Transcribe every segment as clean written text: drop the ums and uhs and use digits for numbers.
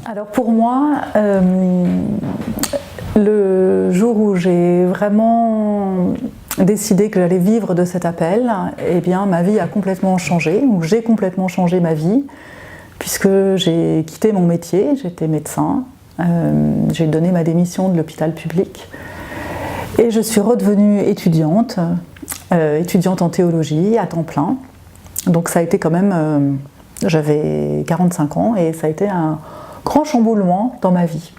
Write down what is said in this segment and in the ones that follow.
Alors pour moi, le jour où j'ai vraiment décidé que j'allais vivre de cet appel, eh bien ma vie a complètement changé, ou j'ai complètement changé ma vie, puisque j'ai quitté mon métier, j'étais médecin, j'ai donné ma démission de l'hôpital public et je suis redevenue étudiante, étudiante en théologie à temps plein. Donc ça a été quand même, j'avais 45 ans et ça a été un grand chamboulement dans ma vie.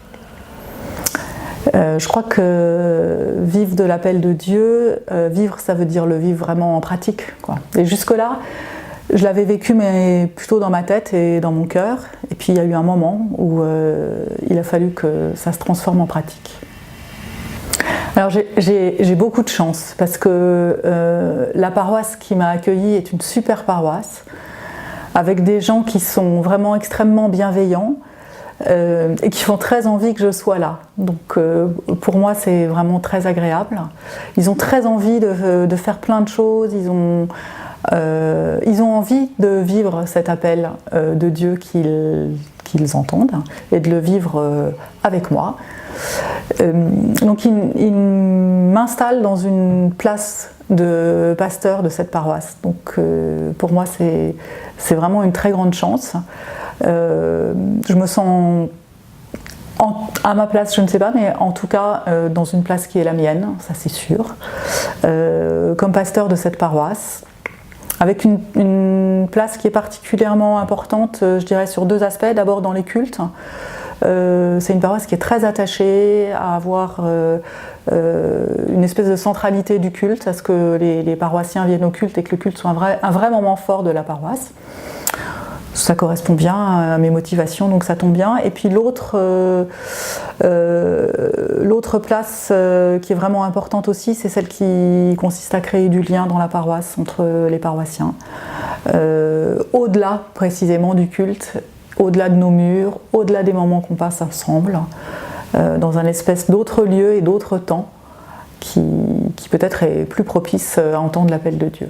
Je crois que vivre de l'appel de Dieu, vivre ça veut dire le vivre vraiment en pratique, quoi. Et jusque-là, je l'avais vécu mais plutôt dans ma tête et dans mon cœur. Et puis il y a eu un moment où il a fallu que ça se transforme en pratique. Alors j'ai beaucoup de chance parce que la paroisse qui m'a accueillie est une super paroisse avec des gens qui sont vraiment extrêmement bienveillants et qui font très envie que je sois là. Donc pour moi c'est vraiment très agréable. Ils ont très envie de faire plein de choses, ils ont envie de vivre cet appel de Dieu qu'ils entendent et de le vivre avec moi. Donc ils m'installent dans une place de pasteur de cette paroisse. Donc pour moi c'est vraiment une très grande chance. Je me sens à ma place, je ne sais pas, mais en tout cas dans une place qui est la mienne, ça c'est sûr, comme pasteur de cette paroisse, avec une place qui est particulièrement importante, je dirais, sur deux aspects. D'abord dans les cultes. C'est une paroisse qui est très attachée à avoir une espèce de centralité du culte, à ce que les paroissiens viennent au culte et que le culte soit un vrai moment fort de la paroisse. Ça correspond bien à mes motivations, donc ça tombe bien. Et puis l'autre place qui est vraiment importante aussi, c'est celle qui consiste à créer du lien dans la paroisse entre les paroissiens, au-delà précisément du culte, au-delà de nos murs, au-delà des moments qu'on passe ensemble, dans un espèce d'autre lieu et d'autre temps qui peut-être est plus propice à entendre l'appel de Dieu.